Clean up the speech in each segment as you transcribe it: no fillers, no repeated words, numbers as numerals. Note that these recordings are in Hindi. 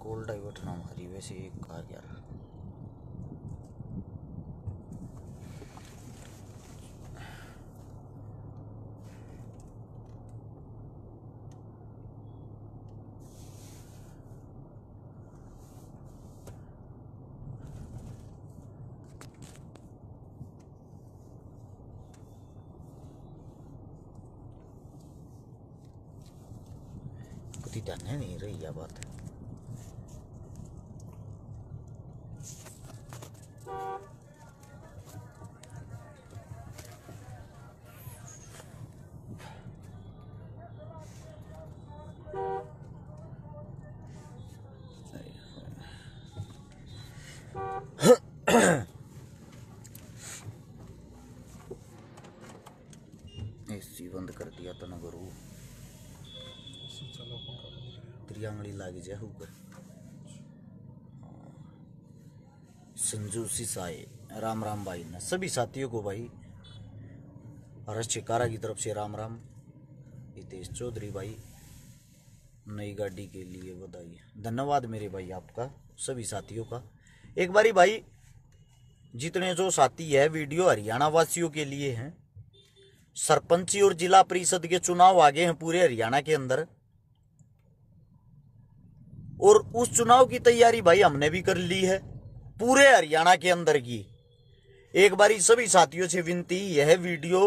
कॉल डाइवर्ट ना हमारी वैसे एक कहा यार। ध्यान नहीं रही यह बात। एसी बंद कर दिया तो ना गुरु त्रियांगली लागी जाए ऊपर। संजू सिसाए राम राम भाई ना सभी साथियों को भाई हर्ष चिकारा की तरफ से राम राम। हितेश चौधरी भाई नई गाड़ी के लिए बधाई। धन्यवाद मेरे भाई आपका सभी साथियों का। एक बारी भाई जितने जो साथी है वीडियो हरियाणा वासियों के लिए हैं। सरपंची और जिला परिषद के चुनाव आगे हैं पूरे हरियाणा के अंदर और उस चुनाव की तैयारी भाई हमने भी कर ली है पूरे हरियाणा के अंदर की। एक बारी सभी साथियों से विनती यह वीडियो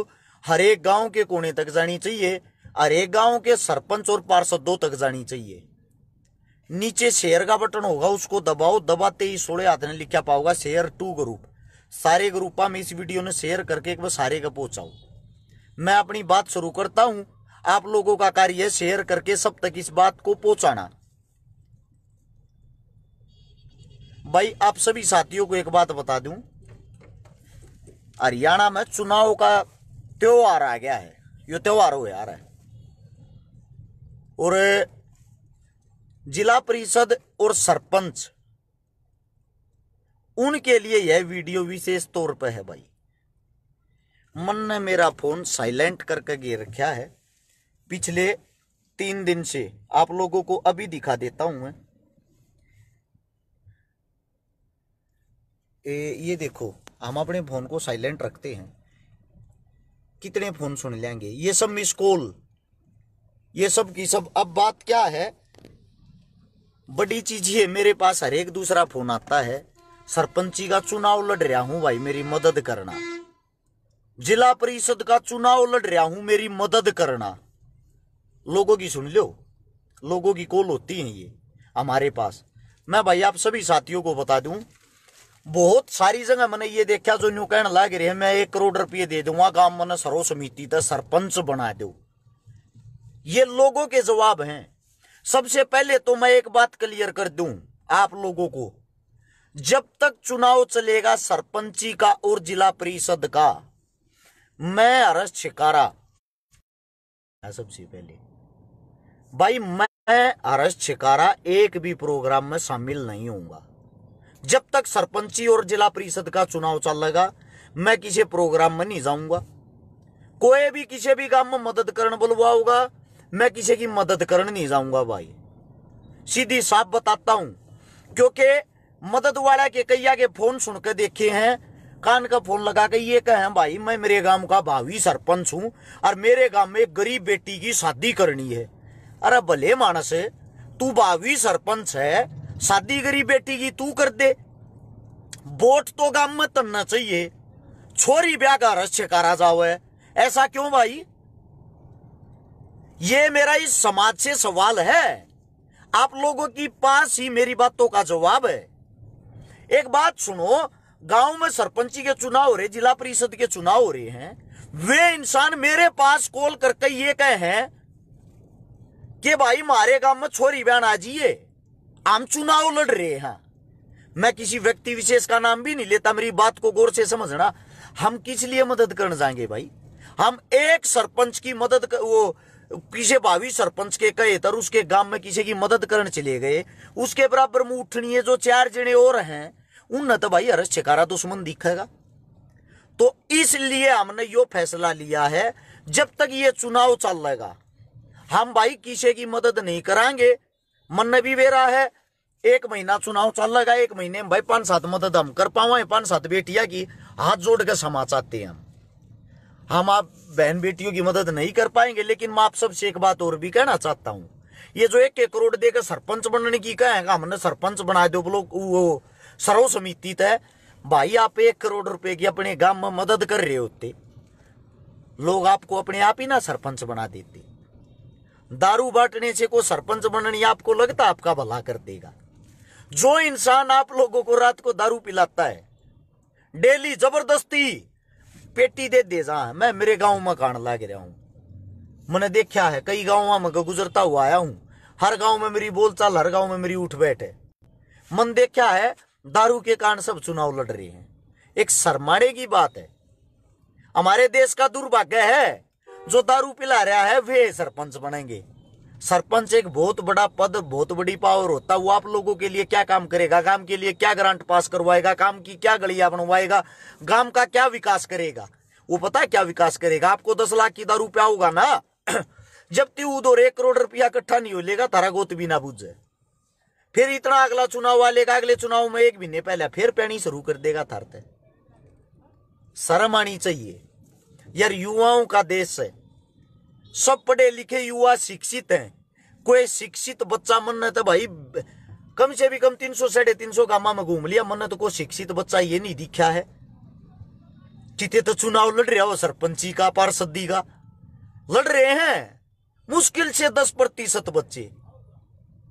हर एक गांव के कोने तक जानी चाहिए, हर एक गांव के सरपंच और पार्षदों तक जानी चाहिए। नीचे शेयर का बटन होगा उसको दबाओ, दबाते ही 16 हाथ ने लिखा पाओगा शेयर टू ग्रुप। सारे ग्रुपा में इस वीडियो ने शेयर करके एक बार सारे का पहुंचाओ। मैं अपनी बात शुरू करता हूं, आप लोगों का कार्य है शेयर करके सब तक इस बात को पहुंचाना। भाई आप सभी साथियों को एक बात बता दूं, हरियाणा में चुनाव का त्योहार आ गया है। ये त्योहार हो यार है और जिला परिषद और सरपंच उनके लिए यह वीडियो विशेष तौर पर है। भाई मन ने मेरा फोन साइलेंट करके गे रखा है पिछले 3 दिन से। आप लोगों को अभी दिखा देता हूं मैं। ये देखो हम अपने फोन को साइलेंट रखते हैं, कितने फोन सुन लेंगे। ये सब मिस कॉल, ये सब की सब। अब बात क्या है, बड़ी चीज है मेरे पास हर एक दूसरा फोन आता है। सरपंची का चुनाव लड़ रहा हूं भाई मेरी मदद करना। जिला परिषद का चुनाव लड़ रहा हूं मेरी मदद करना। लोगों की सुन लो, लोगों की कॉल होती है ये हमारे पास। मैं भाई आप सभी साथियों को बता दूं, बहुत सारी जगह मैंने ये देखा जो न्यू कहने लग रहे हैं मैं 1 करोड़ रुपये दे दूंगा गांव मैंने सरो समिति तक सरपंच बना दो। ये लोगों के जवाब हैं। सबसे पहले तो मैं एक बात क्लियर कर दूं आप लोगों को, जब तक चुनाव चलेगा सरपंची का और जिला परिषद का, मैं हर्ष छिकारा सबसे पहले भाई मैं हर्ष छिकारा एक भी प्रोग्राम में शामिल नहीं होऊंगा। जब तक सरपंची और जिला परिषद का चुनाव चलेगा मैं किसी प्रोग्राम में नहीं जाऊंगा। कोई भी किसी भी काम में मदद करने बुलवाओगा मैं किसी की मदद करने नहीं जाऊंगा भाई, सीधी साफ बताता हूं। क्योंकि मदद वाला के कैया के फोन सुन के देखे हैं, कान का फोन लगा के ये कहें भाई मैं मेरे गांव का भावी सरपंच हूं और मेरे गांव में एक गरीब बेटी की शादी करनी है। अरे भले मानस है, तू भावी सरपंच है, शादी गरीब बेटी की तू कर दे। वोट तो गांव में तनना चाहिए, छोरी ब्याह का रस छिकारा जाओ है। ऐसा क्यों भाई? ये मेरा इस समाज से सवाल है, आप लोगों के पास ही मेरी बातों का जवाब है। एक बात सुनो, गांव में सरपंची के चुनाव हो रहे, जिला परिषद के चुनाव हो रहे हैं, वे इंसान मेरे पास कॉल करके ये कहे हैं कि भाई हमारे गांव में छोरी बहन आ जाइए, हम चुनाव लड़ रहे हैं। मैं किसी व्यक्ति विशेष का नाम भी नहीं लेता, मेरी बात को गौर से समझना। हम किस लिए मदद करने जाएंगे भाई? हम एक सरपंच की मदद वो किसी भावी सरपंच के कहे तर उसके गांव में किसी की मदद करने चले गए, उसके बराबर में उठनी है जो 4 जने और हैं, उन तो भाई हर्ष छिकारा दुश्मन दिखेगा। तो इसलिए हमने यो फैसला लिया है, जब तक ये चुनाव चलेगा हम भाई किसी की मदद नहीं कराएंगे। मन भी बेरा है एक महीना चुनाव चल लगा, 1 महीने में भाई 5-7 मदद हम कर पावे, 5-7 बेटिया की हाथ जोड़ के क्षमा चाहते हैं हम आप बहन बेटियों की मदद नहीं कर पाएंगे। लेकिन मैं आप सबसे एक बात और भी कहना चाहता हूं, ये जो 1 करोड़ देकर सरपंच बनने की कहेगा, हमने सरपंच बना दो लोग वो सर्व समिति तय, भाई आप 1 करोड़ रुपए की अपने गांव में मदद कर रहे होते, लोग आपको अपने आप ही ना सरपंच बना देते। दारू बांटने से को सरपंच बनने आपको लगता आपका भला कर देगा? जो इंसान आप लोगों को रात को दारू पिलाता है, डेली जबरदस्ती पेटी दे जा, मैं मेरे गांव में कान लाग रहा हूं, मैंने देखा है कई गांवों में गुजरता हुआ आया हूं, हर गांव में मेरी बोलचाल, हर गांव में मेरी उठ बैठ है। मन देखा है दारू के कारण सब चुनाव लड़ रहे हैं। एक शर्माने की बात है, हमारे देश का दुर्भाग्य है जो दारू पिला रहा है वे सरपंच बनेंगे। सरपंच एक बहुत बड़ा पद, बहुत बड़ी पावर होता है। वो आप लोगों के लिए क्या काम करेगा, गांव के लिए क्या ग्रांट पास करवाएगा, काम की क्या गलियां बनवाएगा, गांव का क्या विकास करेगा? वो पता है क्या विकास करेगा? आपको 10 लाख की दारू पियाऊगा ना जब तक उधर 1 करोड़ रुपया इकट्ठा नहीं हो लेगा, तारा गोत भी ना बुझे, फिर इतना अगला चुनाव वालेगा, अगले चुनाव में 1 महीने पहले फिर पैनी शुरू कर देगा थारते। शर्म आनी चाहिए यार, युवाओं का देश है, सब पढ़े लिखे युवा शिक्षित हैं। कोई शिक्षित बच्चा मन ने तो भाई कम से भी कम 300-350 गांव में घूम लिया, मन ने तो कोई शिक्षित बच्चा ये नहीं दिखा है। कितने तो चुनाव लड़ रहा हो सरपंची का, पार्षदी का लड़ रहे हैं, मुश्किल से 10% बच्चे।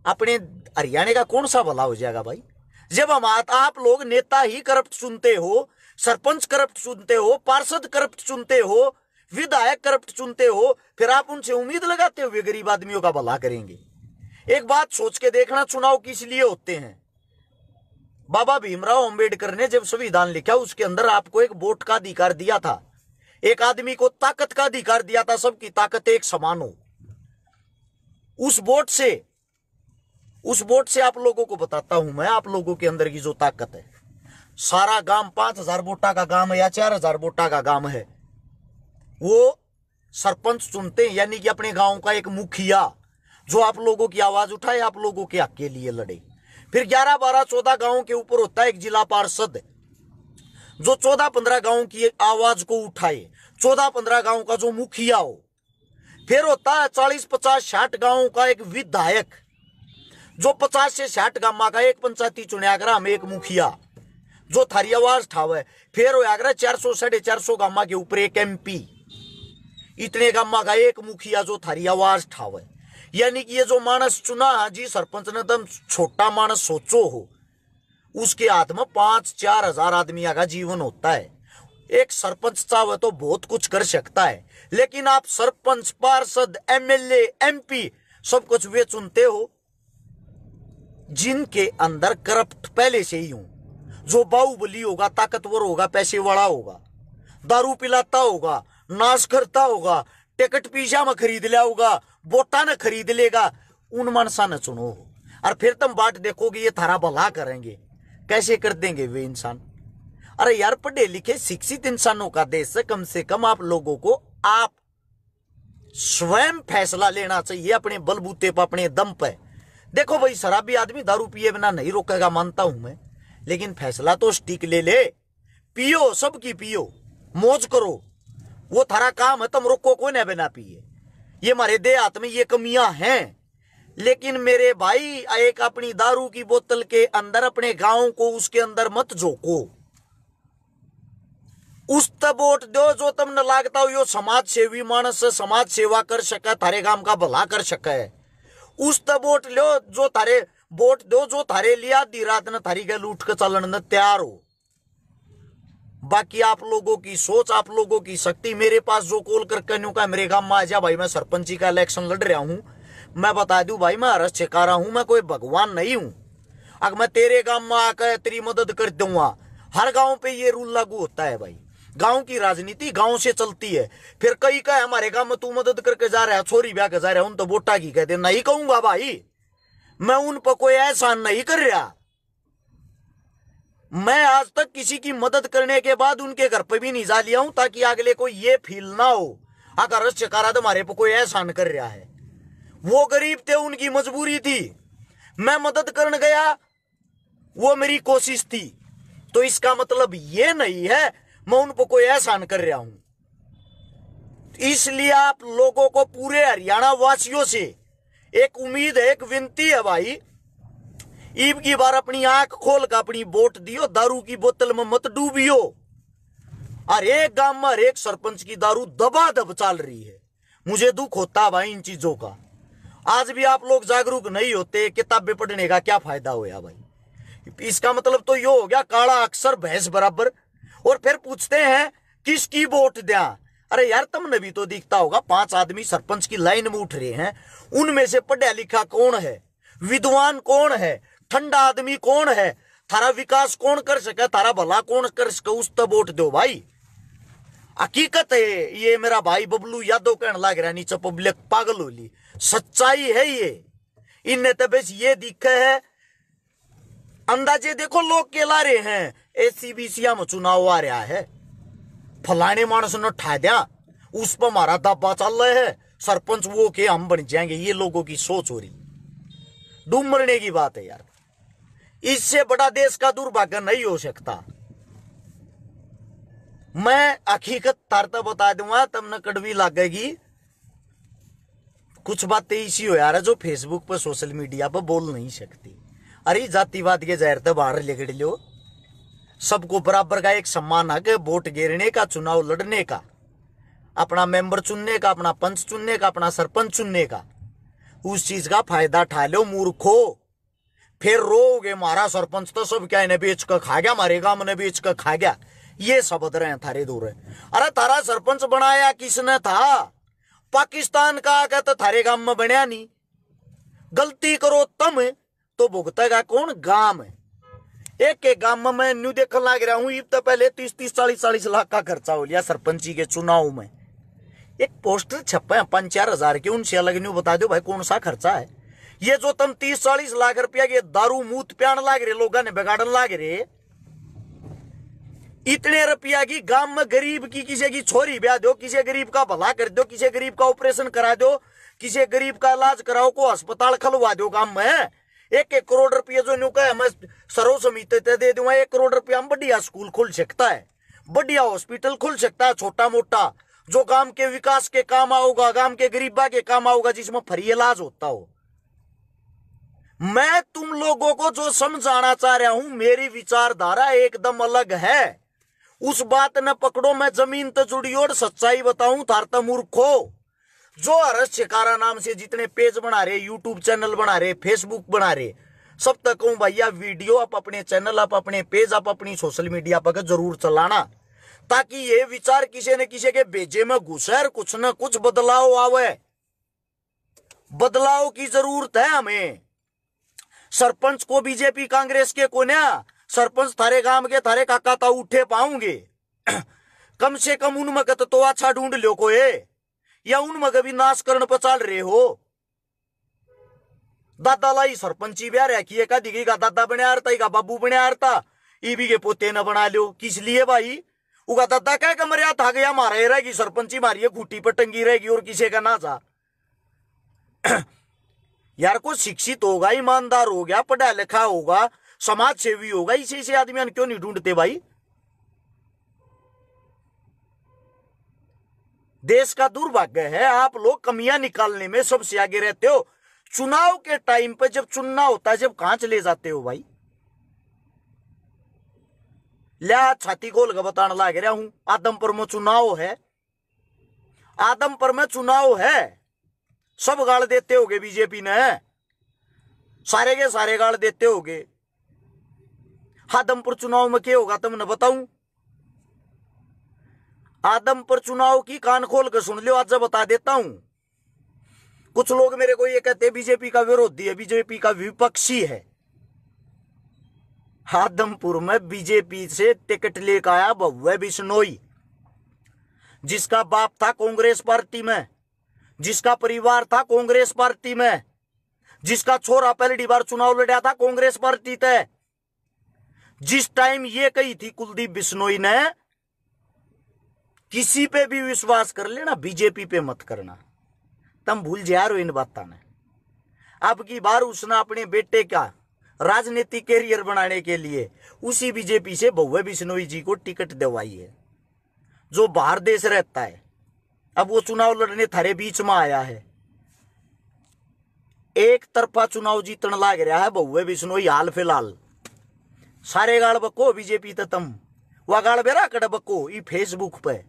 अपने हरियाणा का कौन सा भला हो जाएगा भाई, जब हम आप लोग नेता ही करप्ट चुनते हो, सरपंच करप्ट चुनते हो, पार्षद करप्ट चुनते हो, विधायक करप्ट चुनते हो, फिर आप उनसे उम्मीद लगाते हुए गरीब आदमियों का भला करेंगे? एक बात सोच के देखना, चुनाव किस लिए होते हैं? बाबा भीमराव अंबेडकर ने जब संविधान लिखा उसके अंदर आपको एक वोट का अधिकार दिया था, एक आदमी को ताकत का अधिकार दिया था, सबकी ताकत एक समान हो। उस वोट से आप लोगों को बताता हूं मैं, आप लोगों के अंदर की जो ताकत है। सारा गांव 5000 वोटा का गांव है या 4000 वोटा का गांव है, वो सरपंच चुनते हैं, यानी कि अपने गांव का एक मुखिया जो आप लोगों की आवाज उठाए, आप लोगों के हक के लिए लड़े। फिर 11, 12, 14 गांवों के ऊपर होता है एक जिला पार्षद जो 14-15 गांवों की आवाज को उठाए, 14-15 गांव का जो मुखिया हो। फिर होता है 40, 50, 60 गांवों का एक विधायक जो 50 से 60 गांव का एक पंचायती चुनाग्राम एक मुखिया जो थारी आवाज ठावे। फिर हो 400, 450 गांव के ऊपर एक MP, इतने गांव का एक मुखिया जो थारी आवाज ठावे। यानी कि ये जो मानस चुना जी सरपंच ने, तुम छोटा मानस सोचो हो, उसके हाथ में 5-4 हजार आदमियों का जीवन होता है। एक सरपंच चाहे तो बहुत कुछ कर सकता है, लेकिन आप सरपंच, पार्षद, MLA, MP सब कुछ वे चुनते हो जिनके अंदर करप्ट पहले से ही हो, जो बाहुबली होगा, ताकतवर होगा, पैसे वाला होगा, दारू पिलाता होगा, नाश करता होगा, टिकट पिज्जा में खरीद लिया होगा, वोटा ने खरीद लेगा, उन मानसा ने चुनो। और फिर तुम बात देखोगे ये थारा भला करेंगे, कैसे कर देंगे वे इंसान? अरे यार, पढ़े लिखे शिक्षित इंसानों का देश है, कम से कम आप लोगों को आप स्वयं फैसला लेना चाहिए अपने बलबूते पर, अपने दम पे। देखो भाई, शराबी आदमी दारू पिए बिना नहीं रोकेगा, मानता हूं मैं, लेकिन फैसला तो स्टिक ले, पियो, सबकी पियो, मौज करो, वो थारा काम है, तुम रोको कोई ना बिना पिए। ये हमारे देहात में ये कमियां हैं। लेकिन मेरे भाई, एक अपनी दारू की बोतल के अंदर अपने गांव को उसके अंदर मत झोंको, उस तब वोट दो जो तुमने लागता हो यो समाज सेवी मानस से समाज सेवा कर सके, थारे गांव का भला कर सके। उस तब वोट लो जो थारे वोट दो जो थारे लिया दी रात ने थारी गल उठ के चलन ने तैयार हो। बाकी आप लोगों की सोच, आप लोगों की शक्ति। मेरे पास जो कॉल करके न्यू का मेरे गांव में आ जा भाई, मैं सरपंची का इलेक्शन लड़ रहा हूं, मैं बता दूं भाई, मैं हरस छिका हूं, मैं कोई भगवान नहीं हूं। अगर मैं तेरे गांव में आकर तेरी मदद कर दूंगा, हर गांव पे ये रूल लागू होता है भाई। गांव की राजनीति गांव से चलती है। फिर कई का हमारे गांव में तू मदद करके जा रहा है, छोरी ब्याह के जा रहा है, उन तो वोटा की कहते नहीं कहूंगा भाई, मैं उन पर कोई एहसान नहीं कर रहा। मैं आज तक किसी की मदद करने के बाद उनके घर पे भी नहीं जा लिया हूं, ताकि अगले को ये फील ना हो अगर चकारा तुम्हारे पर कोई एहसान कर रहा है। वो गरीब थे, उनकी मजबूरी थी, मैं मदद करने गया, वो मेरी कोशिश थी। तो इसका मतलब ये नहीं है मैं उन पर कोई एहसान कर रहा हूं। इसलिए आप लोगों को, पूरे हरियाणा वासियों से एक उम्मीद है, एक विनती है भाई, ईब की बार अपनी आंख खोल कर अपनी वोट दियो, दारू की बोतल में मत डूबियो। हर एक गांव में हर एक सरपंच की दारू दबादब चल रही है। मुझे दुख होता है भाई इन चीजों का। आज भी आप लोग जागरूक नहीं होते, किताबें पढ़ने का क्या फायदा होया भाई। इसका मतलब तो यो हो गया काला अक्षर भैंस बराबर। और फिर पूछते हैं किसकी वोट दिया। अरे यार तुमने भी तो दिखता होगा, 5 आदमी सरपंच की लाइन में उठ रहे हैं, उनमें से पढ़ा लिखा कौन है, विद्वान कौन है, ठंडा आदमी कौन है, थारा विकास कौन कर सके, थारा भला कौन कर सके, उस तक वोट दो भाई। हकीकत है ये, मेरा भाई बबलू यादव कहने लग रहा नीचे पब्लिक पागल होली, सच्चाई है ये। इनने तो बस ये दिखे है, अंदाजे देखो लोग केला रहे हैं, एसीबीसी में चुनाव आ रहा है, फलाने मानस ने ठा दिया, उस पर हमारा दबा चल रहा है, सरपंच वो के हम बन जाएंगे। ये लोगों की सोच हो रही, डूब मरने की बात है यार। इससे बड़ा देश का दुर्भाग्य नहीं हो सकता। मैं हकीकत तारता बता दूंगा, तब न कड़वी लगेगी। कुछ बातें इसी हो यार जो फेसबुक पर, सोशल मीडिया पर बोल नहीं सकती। अरे जातिवाद के जहर तो बाहर लेकर लो, सबको बराबर का एक सम्मान है, वोट गिरने का, चुनाव लड़ने का, अपना मेंबर चुनने का, अपना पंच चुनने का, अपना सरपंच चुनने का। उस चीज का फायदा उठा लो मूर्खो। फिर रोगे मारा सरपंच तो सब क्या इन्हें बेच कर खा गया, मारे गांव ने बेच कर खा गया, ये शब्द रहे थारे दूर है। अरे थारा सरपंच बनाया किसने था? पाकिस्तान का आकर तो थारे गांव में बनया नहीं। गलती करो तुम तो भुगतेगा कौन? गांव में। एक एक गांव में मैं न्यू देखने लग रहा हूं, तो पहले 30-40 लाख का खर्चा हो लिया सरपंची के चुनाव में। एक पोस्टर छपे हैं 5-4 हजार के, उनसे अलग न्यू बता दो भाई कौन सा खर्चा है ये। जो तुम 30-40 लाख रुपया के दारू मूत प्यान लाग रहे, लोगों ने बिगाड़न लाग रहे, इतने रुपया की गांव में गरीब की किसी की छोरी ब्याह दो, किसी गरीब का भला कर दो, किसी गरीब का ऑपरेशन करा दो, किसी गरीब का इलाज कराओ, को अस्पताल खुलवा दो गांव में। 1-1 करोड़ रुपया जो न्यू कहे मैं सर्व समिति दे दूंगा, 1 करोड़ रुपया में बढ़िया स्कूल खुल सकता है, बढ़िया हॉस्पिटल खुल सकता है, छोटा मोटा, जो गांव के विकास के काम आओगा, गांव के गरीबा के काम आओगा, जिसमें फ्री इलाज होता हो। मैं तुम लोगों को जो समझाना चाह रहा हूं, मेरी विचारधारा एकदम अलग है। उस बात न पकड़ो, मैं जमीन तो जुड़ी और सच्चाई बताऊं थारता मूर्खो। जो हर्ष शिकारा नाम से जितने पेज बना रहे, यूट्यूब चैनल बना रहे, फेसबुक बना रहे, सब तक कहूं भैया वीडियो आप अपने चैनल, आप अपने पेज, आप अपनी सोशल मीडिया पर जरूर चलाना, ताकि ये विचार किसी न किसी के भेजे में घुसे और कुछ न कुछ बदलाव आवे। बदलाव की जरूरत है हमें। सरपंच को बीजेपी कांग्रेस के को ना, सरपंच थारे गांव के थारे काका ता उठे पाऊंगे कम से कम उनमें तो अच्छा ढूंढ लो को, या उनमें कभी नाश करने पर चल रहे हो। दादा लाई सरपंची ब्याह रखी का दिखे का दादा बने आरता का बाबू बने आरता, ईबी के पोते न बना लो। किस लिए भाई? उगा दादा क्या कमरिया था गया मारा रहेगी, सरपंची मारिए खूटी पर टंगी रहेगी और किसी का ना जा। यार को शिक्षित होगा, ईमानदार हो गया, पढ़ा लिखा होगा, समाज सेवी होगा, इसी से आदमी क्यों नहीं ढूंढते भाई? देश का दुर्भाग्य है, आप लोग कमियां निकालने में सबसे आगे रहते हो। चुनाव के टाइम पे जब चुनना होता है, जब कहां चले जाते हो भाई? लिया छाती खोल के बताने लग रहा हूं, आदमपुर में चुनाव है, आदमपुर में चुनाव है, सब गाल देते होगे बीजेपी ने, सारे के सारे गाल देते होगे। आदमपुर चुनाव में क्या होगा तुमने बताऊं? आदमपुर चुनाव की कान खोल के सुन लो, आज बता देता हूं। कुछ लोग मेरे को ये कहते हैं बीजेपी का विरोधी है, बीजेपी का विपक्षी है। आदमपुर में बीजेपी से टिकट लेकर आया भव्य बिश्नोई, जिसका बाप था कांग्रेस पार्टी में, जिसका परिवार था कांग्रेस पार्टी में, जिसका छोरा पहली बार चुनाव लड़ा था कांग्रेस पार्टी तय। जिस टाइम ये कही थी कुलदीप बिश्नोई ने, किसी पे भी विश्वास कर लेना, बीजेपी पे मत करना, तुम भूल जा रहे हो इन बातों ने। अब की बार उसने अपने बेटे का राजनीतिक कैरियर बनाने के लिए उसी बीजेपी से भव्य बिश्नोई जी को टिकट दिलवाई है, जो बाहर देश रहता है। अब वो चुनाव लड़ने थारे बीच में आया है। एक तरफा चुनाव जीतने लाग रहा है भव्य बिश्नोई हाल फिलहाल। सारे गाड़ बको बीजेपी तो तुम वह गाड़ बेरा कड़ बको ई फेसबुक पे,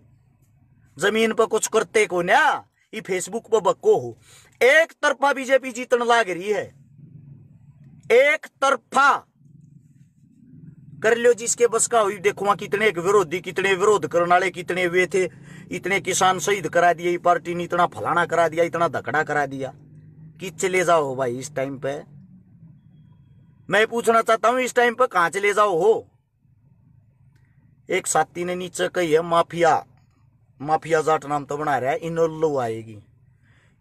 जमीन पर कुछ करते को ना, ई फेसबुक पर बको हो। एक तरफा बीजेपी जीतने लाग रही है, एक तरफा कर लो जिसके बस का हुई। देखो वहां कितने विरोधी, कितने विरोध करने वाले कितने वे थे, इतने किसान शहीद करा दिए पार्टी ने, इतना फलाना करा दिया, इतना धकड़ा करा दिया कि चले जाओ भाई। इस टाइम पे मैं पूछना चाहता हूं, इस टाइम पे कहां चले जाओ हो। एक साथी ने नीचे कही है माफिया जाट नाम तो बना रहा है, इनोल्लो आएगी।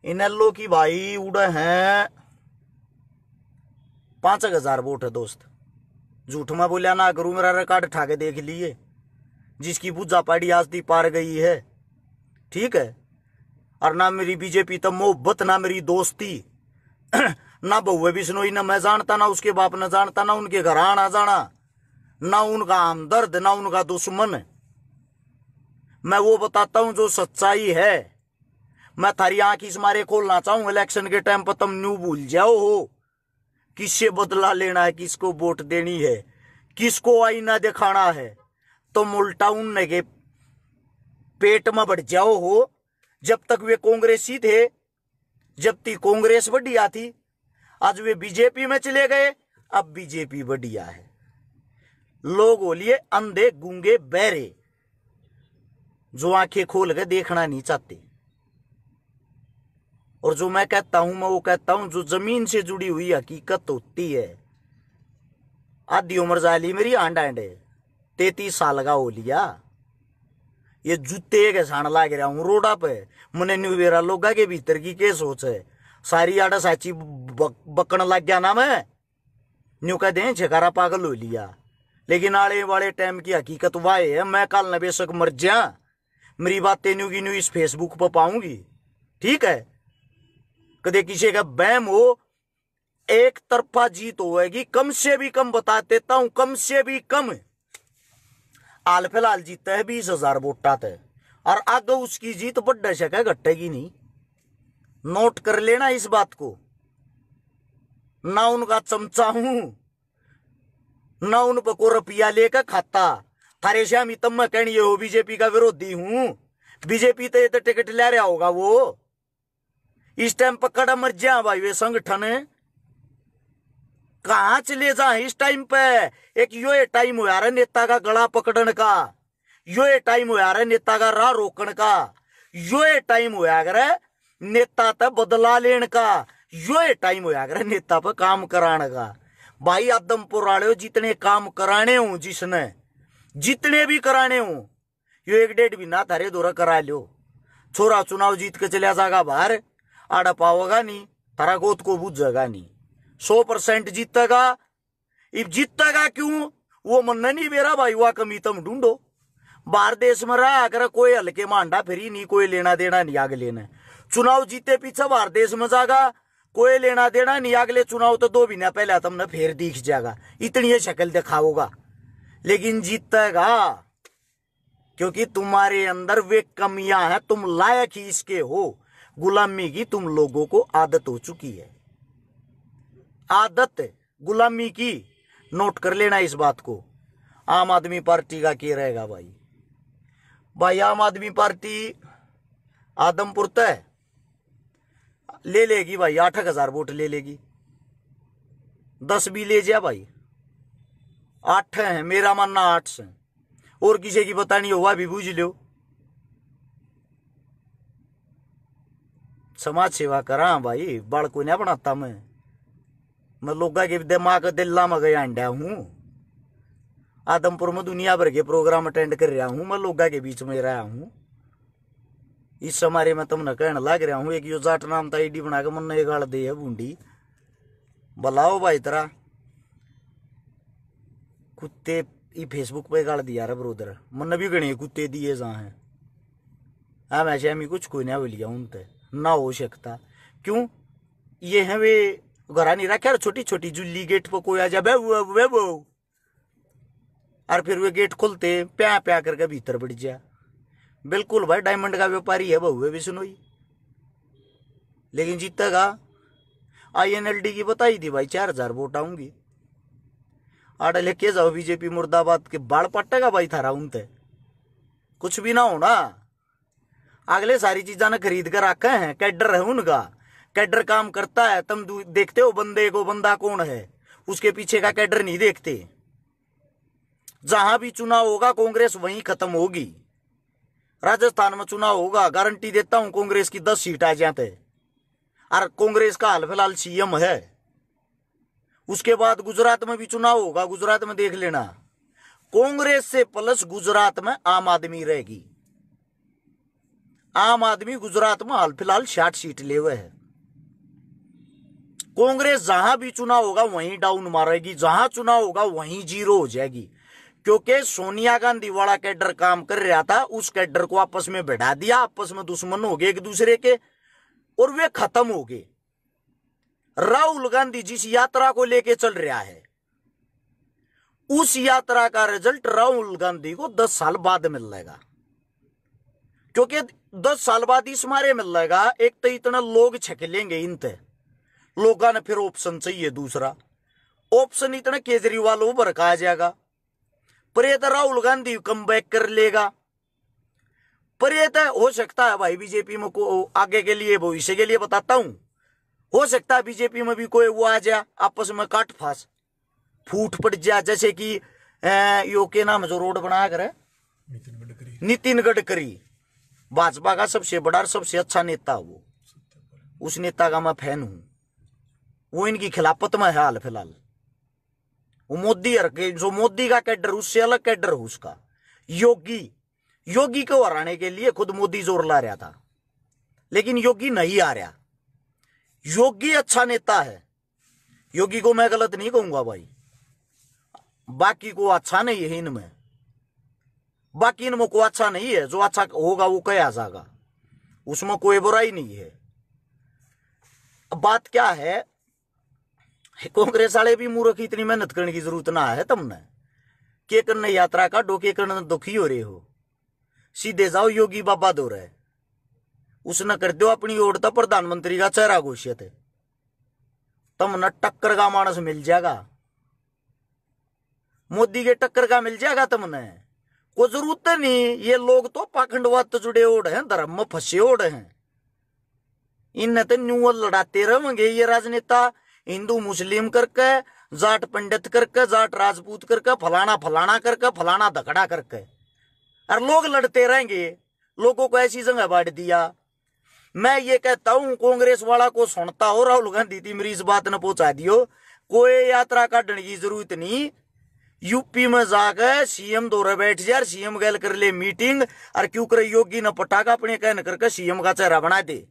इनोल्लो की भाई उड़े हैं 5,000 वोट है दोस्त। झूठ में बोलिया ना करूं, मेरा रिकॉर्ड उठा के देख लिए। जिसकी पूजा पाड़ी आज दी पार गई है, ठीक है। और ना मेरी बीजेपी तो मोहब्बत, ना मेरी दोस्ती, ना भव्य बिश्नोई ना मैं जानता, ना उसके बाप न जानता, ना उनके घर आना जाना, ना उनका हमदर्द, ना उनका दुश्मन। मैं वो बताता हूं जो सच्चाई है। मैं थारी आंख इस मारे खोलना चाहूं, इलेक्शन के टाइम पर तुम न्यू भूल जाओ हो किससे बदला लेना है, किसको वोट देनी है, किसको आईना दिखाना है। तुम उल्टा उनने के पेट में बढ़ जाओ हो। जब तक वे कांग्रेसी थे, जब तक कांग्रेस बढ़िया थी, आज वे बीजेपी में चले गए, अब बीजेपी बढ़िया है। लोग बोलिए अंधे गूंगे बहरे, जो आंखें खोल के देखना नहीं चाहते। और जो मैं कहता हूं, मैं वो कहता हूं जो जमीन से जुड़ी हुई हकीकत होती है। आधी उम्र जाली मेरी आंड 33 साल का हो लिया, ये जूते के साण लाग रहा हूं रोडा पे। मने न्यू बेरा लोगा के भीतर की के सोच है, सारी आड़ा साची बकन लग गया ना मैं न्यू कह दे छकारा पागल हो लिया। लेकिन आने वाले टाइम की हकीकत वाह है, मैं कल न बेशक मर जा, मेरी बातें न्यू की न्यू इस फेसबुक पर पाऊंगी, ठीक है। कदे किसी का बैम हो, एक तरफा जीत होएगी। कम से भी कम बता देता हूं, कम से भी कम हाल फिलहाल जीता है 20,000 वोटा थे, और आगे उसकी जीत बढ़ सके घटेगी नहीं। नोट कर लेना इस बात को। ना उनका चमचा हूं, ना उन पर को रुपया लेकर खाता। थारे श्यामी तब मैं कहनी हो बीजेपी का विरोधी हूं। बीजेपी तो ये तो टिकट ले रहा होगा वो। इस टाइम पकड़ा मर जा भाई वे संगठन कहां चले जा इस टाइम पे। एक यो ये टाइम हो यार नेता का गला पकड़ने का, यो ये टाइम हो यार नेता का राह रोकने का, यो ये टाइम हो यार नेता तक बदला लेने का, यो ये टाइम हो यार नेता पर काम कराने का। भाई आदमपुर वाले जितने काम कराने हो, जिसने जितने भी कराने हो, यो 1-1.5 महीना थारे दौरा करा लो। छोरा चुनाव जीत के चला जाएगा बाहर, आड़ा पाओगा नहीं, थारा गोद को बुझेगा नहीं। 100% जीतेगा। इब जीतेगा क्यों वो मन नहीं मेरा भाई, वह कमी तुम ढूंढो। बाहर देश में रहा अगर कोई हल्के मांडा फिरी नहीं, कोई लेना देना नहीं आगे लेना। चुनाव जीते पीछे बाहर देश में जागा, कोई लेना देना नहीं। अगले चुनाव तो 2 महीना पहले तुमने फिर दिख जाएगा, इतनी शक्ल दिखाओगा। लेकिन जीतेगा क्योंकि तुम्हारे अंदर वे कमियां हैं, तुम लायक ही इसके हो। गुलामी की तुम लोगों को आदत हो चुकी है, आदत गुलामी की। नोट कर लेना इस बात को। आम आदमी पार्टी का क्या रहेगा भाई? भाई आम आदमी पार्टी आदमपुर तय ले लेगी भाई, 8,000 वोट ले लेगी। 10 भी ले जा भाई, 8 है मेरा मानना, 8 से और किसी की पता नहीं हुआ भी बूझ लो। समाज सेवा करा भाई, बाल को नहीं बनाता मैं लोगा के दिमाग दिल्ला में गया अंडा हूं। आदमपुर में दुनिया भर के प्रोग्राम अटेंड कर रहा हूं, मैं लोगा के बीच में रहा हूं। इस समारे में तुमने कहने लग रहा हूं एक यो जाट नाम था आईडी बना के मन ने गाड़ दे है बूंदी। बुलाओ भाई तेरा कुत्ते ई फेसबुक पे गाड़ दिया रे ब्रोदर, मन भी गणे कुत्ते दिए जा हैं। हाँ वैसे हमें कुछ कोई ना बोलिया उनते ना हो सकता। क्यों ये है वे घरा नहीं रखा, छोटी छोटी जुल्ली गेट पर कोई आ जाए वो, और फिर वे गेट खोलते प्या प्या करके भीतर बढ़ जा। बिल्कुल भाई डायमंड का व्यापारी है बहुए भी सुनोई, लेकिन जीतेगा। INLD की बताई थी भाई 4000 वोट आऊंगी, आड़े लेके जाओ बीजेपी मुर्दाबाद के बाल पट्टेगा भाई थारा उनते कुछ भी ना होना। अगले सारी चीजा ने खरीद कर रखे हैं, कैडर है उनका, कैडर काम करता है। तुम देखते हो बंदे को, बंदा कौन है, उसके पीछे का कैडर नहीं देखते। जहां भी चुनाव होगा कांग्रेस वहीं खत्म होगी। राजस्थान में चुनाव होगा, गारंटी देता हूं कांग्रेस की 10 सीट आ जाते, और कांग्रेस का हाल फिलहाल CM है। उसके बाद गुजरात में भी चुनाव होगा, गुजरात में देख लेना, कांग्रेस से प्लस गुजरात में आम आदमी रहेगी। आम आदमी गुजरात में हाल फिलहाल 60 सीट ले हुए है। कांग्रेस जहां भी चुनाव होगा वहीं डाउन मारेगी, जहां चुनाव होगा वहीं जीरो हो जाएगी। क्योंकि सोनिया गांधी वाला कैडर काम कर रहा था, उस कैडर को आपस में बढ़ा दिया, आपस में दुश्मन हो गए एक दूसरे के, और वे खत्म हो गए। राहुल गांधी जिस यात्रा को लेके चल रहा है, उस यात्रा का रिजल्ट राहुल गांधी को 10 साल बाद मिल जाएगा। क्योंकि 10 साल बाद इस मारे मिल जाएगा, एक तो इतना लोग छकेलेंगे इनते, लोगों ने फिर ऑप्शन चाहिए दूसरा, ऑप्शन इतना केजरीवाल उभर का आ जाएगा, पर ये तो राहुल गांधी कम बैक कर लेगा। पर ये तो हो सकता है भाई बीजेपी में को आगे के लिए, भविष्य के लिए बताता हूं, हो सकता है बीजेपी में भी कोई वो आ जाए, आपस में काट फास फूट पड़ जाए। जैसे कि यो के नाम जो रोड बनाया करे नितिन गडकरी, भाजपा का सबसे बड़ा और सबसे अच्छा नेता, वो उस नेता का मैं फैन हूं, वो इनकी खिलाफत में है हाल फिलहाल। वो मोदी जो मोदी का कैडर उससे अलग कैडर हो उसका। योगी को हराने के लिए खुद मोदी जोर ला रहा था, लेकिन योगी नहीं आ रहा। योगी अच्छा नेता है, योगी को मैं गलत नहीं कहूंगा भाई, बाकी को अच्छा नहीं है इनमें, बाकी इनमें को अच्छा नहीं है, जो अच्छा होगा वो कहा जाएगा, उसमें कोई बुराई नहीं है। अब बात क्या है, कांग्रेस वाले भी मूर्ख, इतनी मेहनत करने की जरूरत ना है तुमने, के करने यात्रा का डोके करने दुखी हो रहे हो, सीधे जाओ योगी बाबा दो रहे, उसने कर दो अपनी ओर तो प्रधानमंत्री का चेहरा घोषित है, तुमने टक्कर का मानस मिल जाएगा, मोदी के टक्कर का मिल जाएगा तुमने, कोई जरूरत नहीं। ये लोग तो पाखंडवाद तो जुड़े ओढ़ हैं, धर्म में फंसे ओढ़ हैं, इन तो न्यू लड़ाते रहेंगे ये राजनेता, हिंदू मुस्लिम करके, जाट पंडित करके, जाट राजपूत करके, फलाना फलाना करके, फलाना धकड़ा करके, और लोग लड़ते रहेंगे। लोगों को ऐसी जगह बांट दिया। मैं ये कहता हूं कांग्रेस वाला को सुनता हो, राहुल गांधी थी मेरी इस बात ने पहुंचा दियो, कोई यात्रा काटने की जरूरत नहीं। यूपी में जाकर CM दौरे बैठ जाए, CM गैल कर ले मीटिंग, और क्यों करे योगी ने पटाखा अपने कहने करके CM का चेहरा बना दे।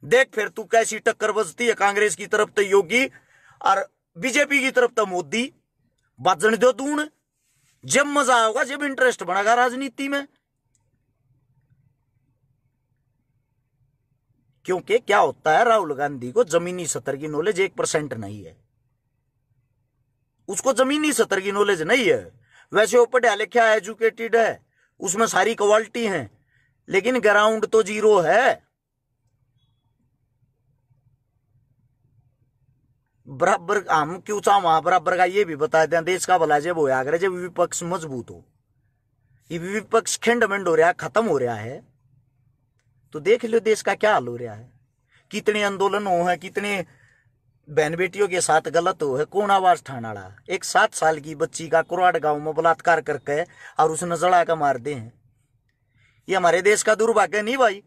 देख फिर तू कैसी टक्कर बजती है, कांग्रेस की तरफ तो योगी और बीजेपी की तरफ तो मोदी, बाजन दो तूने, जब मजा होगा, जब इंटरेस्ट बढ़ेगा राजनीति में। क्योंकि क्या होता है, राहुल गांधी को जमीनी स्तर की नॉलेज 1% नहीं है, उसको जमीनी स्तर की नॉलेज नहीं है। वैसे वो पढ़ा लिखा एजुकेटेड है, उसमें सारी क्वालिटी है, लेकिन ग्राउंड तो जीरो है। बराबर हम क्यों चाह बराबर का ये भी बता दें, देश का भला जब होया करे जब विपक्ष मजबूत हो। ये विपक्ष खंडमंड हो रहा है, खत्म हो रहा है, तो देख लो देश का क्या हाल हो रहा है। कितने आंदोलन हो है, कितने बहन बेटियों के साथ गलत हो है, कौन आवाज ठाना रहा। एक 7 साल की बच्ची का कुराड़ गांव में बलात्कार करके और उसने जड़ा का मार दे हैं। ये हमारे देश का दुर्भाग्य नहीं भाई।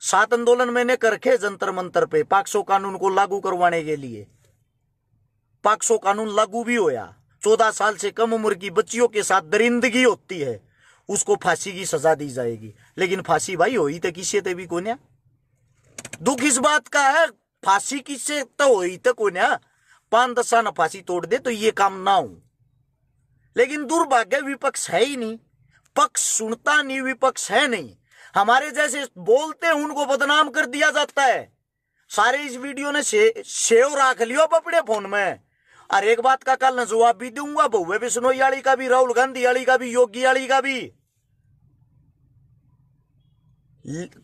7 आंदोलन मैंने करके जंतर मंतर पे पाक्सो कानून को लागू करवाने के लिए, पाक्सो कानून लागू भी होया। 14 साल से कम उम्र की बच्चियों के साथ दरिंदगी होती है, उसको फांसी की सजा दी जाएगी। लेकिन फांसी भाई होई तो किसी ते भी कोन्या। दुख इस बात का है, फांसी किससे तो होई तो कोन्या, 5-10 साल फांसी तोड़ दे तो ये काम ना हो। लेकिन दुर्भाग्य विपक्ष है ही नहीं, पक्ष सुनता नहीं, विपक्ष है नहीं। हमारे जैसे बोलते हैं उनको बदनाम कर दिया जाता है। सारे इस वीडियो ने सेव रख लियो अपने फोन में। और एक बात का कल न जवाब भी दूंगा, बहुए बिश्नोई वाली का भी, राहुल गांधी वाली का भी, योगी वाली का भी।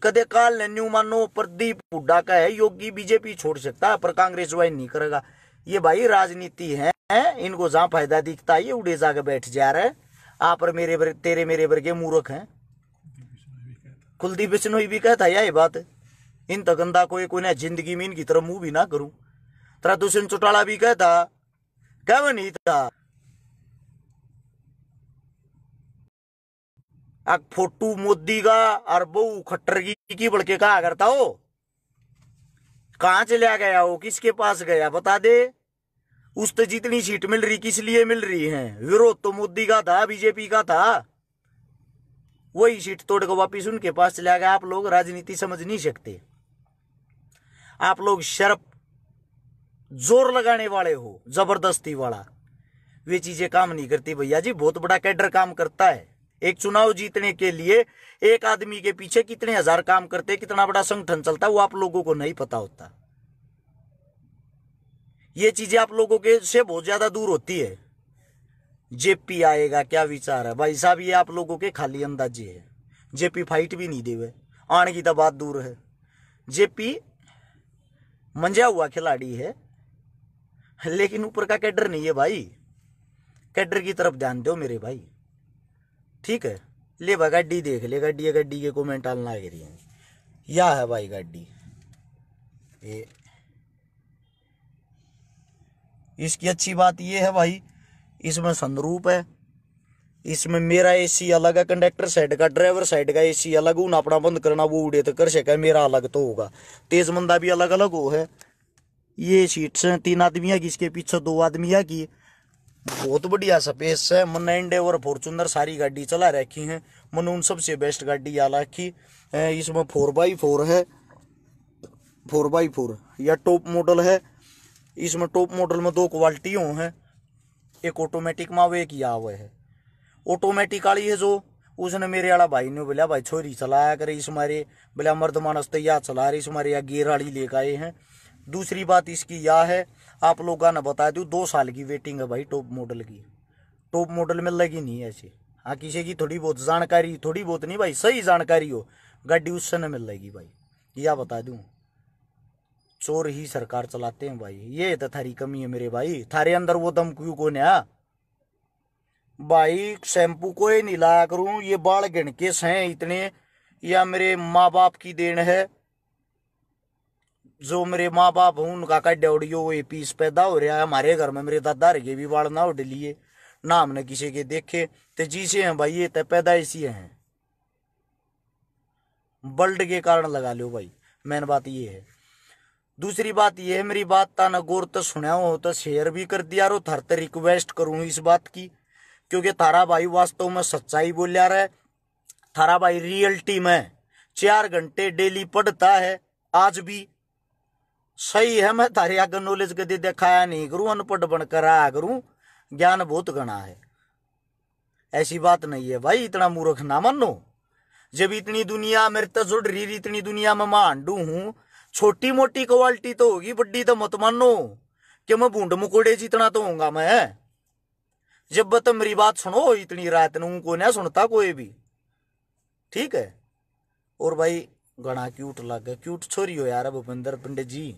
कदे काल ने न्यू मानो प्रदीप हुड्डा का है योगी बीजेपी छोड़ सकता है पर कांग्रेस ज्वाइन नहीं करेगा। ये भाई राजनीति है, इनको जहां फायदा दिखता है ये उड़े जाके बैठ जा रहे। आप और तेरे मेरे वर्गे मूर्ख हैं। कुलदीप बिश्नोई भी कहता है ये बात, इन तगंदा कोई ना जिंदगी में इनकी तरफ मुंह भी ना करूं। तेरा दुष्यंत चौटाला भी कहता, क्या नहीं था फोटू मोदी का और बहु खट्टर की बड़के कहा करता हो। कहां चला गया हो, किसके पास गया बता दे। उस तो जितनी सीट मिल रही किस लिए मिल रही है, विरोध तो मोदी का था, बीजेपी का था। वही सीट तोड़ के वापिस उनके पास चला गया। आप लोग राजनीति समझ नहीं सकते, आप लोग शर्फ जोर लगाने वाले हो, जबरदस्ती वाला। वे चीजें काम नहीं करती भैया जी। बहुत बड़ा कैडर काम करता है। एक चुनाव जीतने के लिए एक आदमी के पीछे कितने हजार काम करते, कितना बड़ा संगठन चलता है, वो आप लोगों को नहीं पता होता। ये चीजें आप लोगों के से बहुत ज्यादा दूर होती है। जेपी आएगा क्या विचार है भाई साहब, ये आप लोगों के खाली अंदाजे है। जेपी फाइट भी नहीं देवे, आने की तो बात दूर है। जेपी मंजा हुआ खिलाड़ी है, लेकिन ऊपर का कैडर नहीं है भाई। कैडर की तरफ ध्यान दो मेरे भाई, ठीक है। ले भाई गाड़ी देख ले, गाड़ी के कमेंट आना लग रही है। या है भाई गाड़ी ये, इसकी अच्छी बात ये है भाई, इसमें सनरूप है, इसमें मेरा एसी अलग है, कंडक्टर साइड का, ड्राइवर साइड का एसी अलग। उन अपना बंद करना वो उड़े तो कर सके, मेरा अलग तो होगा। तेज मंदा भी अलग अलग हो है। ये सीट्स हैं 3 आदमिया की, इसके पीछे 2 आदमिया की। बहुत बढ़िया स्पेस है। मन एंडेवर फॉर्च्यूनर सारी गाड़ी चला रखी है, मन उन सबसे बेस्ट गाड़ी आ रखी। इसमें 4x4 है, 4x4 या टॉप मॉडल है। इसमें टॉप मॉडल में 2 क्वालिटियों हैं, एक ऑटोमेटिक में एक या हुआ है। ऑटोमेटिक वाली है जो, उसने मेरे वाला भाई ने बोला भाई छोरी चलाया करे, इस मारे बोला मर्द मानस तैयार चला रही, इस मारे या गियर वाली लेकर आए हैं। दूसरी बात इसकी यह है, आप लोगों ने बता दूं 2 साल की वेटिंग है भाई टॉप मॉडल की। टॉप मॉडल में लगी नहीं ऐसी। हाँ किसी की थोड़ी बहुत जानकारी, थोड़ी बहुत नहीं भाई, सही जानकारी हो गाड़ी उस समय मिल जाएगी भाई। यह बता दूं, चोर ही सरकार चलाते हैं भाई, ये तो थारी कमी है मेरे भाई। थारे अंदर वो दम क्यों को नया भाई। शैम्पू को ही नहीं लाया करूं, ये बाल गिणकेस हैं इतने, या मेरे माँ बाप की देन है। जो मेरे माँ बाप हूं उनका का डेवड़ियो वो पीस पैदा हो रहा है। हमारे घर में मेरे दादा के भी बाल ना उड़ लिए, ना हमने किसी के देखे। तो जीसे हैं भाई, ये तो पैदाइशी हैं, बल्ड के कारण लगा लो भाई। मेन बात ये है। दूसरी बात ये है, मेरी बात ता न गौर तो सुना हो तो शेयर भी कर दिया रो। थार तो रिक्वेस्ट करूं इस बात की, क्योंकि थारा भाई वास्तव में सच्चाई बोलिया रहा है। थारा भाई रियलिटी में 4 घंटे डेली पढ़ता है आज भी। सही है, मैं थारे आगे नॉलेज कदे दिखाया नहीं करूं, अनपढ़ बनकर आया करूं, ज्ञान बहुत गणा है। ऐसी बात नहीं है भाई, इतना मूर्ख ना मानो। जब इतनी दुनिया मेरे तो जुड़ रही, इतनी दुनिया में मैं हांडू हूं। छोटी मोटी क्वालिटी तो होगी, बड्डी तो मत मानो कि मैं बूंद मुकोड़े जितना तो होऊंगा मैं। जब तो मेरी बात सुनो, इतनी रात नू को ना सुनता कोई भी, ठीक है। और भाई गणा क्यूट लगे, क्यूट छोरी हो यार भूपेंद्र पंडित जी।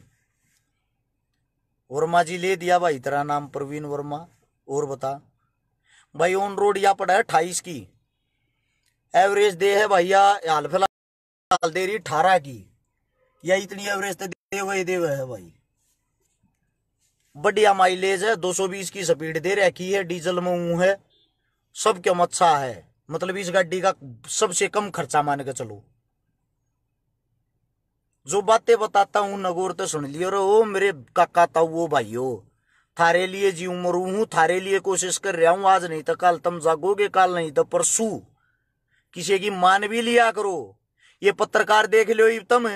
वर्मा जी ले दिया भाई तेरा नाम प्रवीण वर्मा। और बता भाई, ऑन रोड या पड़ा है 28 की, एवरेज दे है भैया हाल फिलहाल दे रही 18 की, या इतनी एवरेज तो दे हुए है भाई। बढ़िया माइलेज है, 220 की स्पीड दे रखी है, डीजल में है, सब क्या अच्छा है। मतलब इस गाड़ी का सबसे कम खर्चा मान के चलो। जो बातें बताता हूं नगौर तो सुन लियो रो। ओ मेरे काका ताऊ भाइयों, थारे लिए जी मरू हूं, थारे लिए कोशिश कर रहा हूं। आज नहीं तो कल तुम जागोगे, कल नहीं तो परसों। किसी की मान भी लिया करो। ये पत्रकार देख लो तुम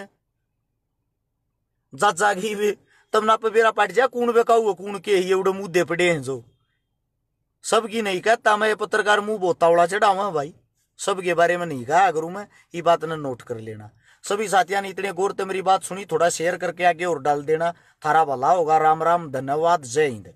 जागी भी तब ना पे बेरा पाट जा कूण बेकाऊ कूण के ही एवढे मुद्दे पड़े हैं जो सबकी नहीं कहता। मैं पत्रकार मुंह बोतावड़ा चढ़ावा भाई, सबके बारे में नहीं कहा करूं मैं। ये बात ने नोट कर लेना। सभी साथियों ने इतने गौर से मेरी बात सुनी, थोड़ा शेयर करके आगे और डाल देना। थारा भला होगा। राम राम, धन्यवाद, जय हिंद।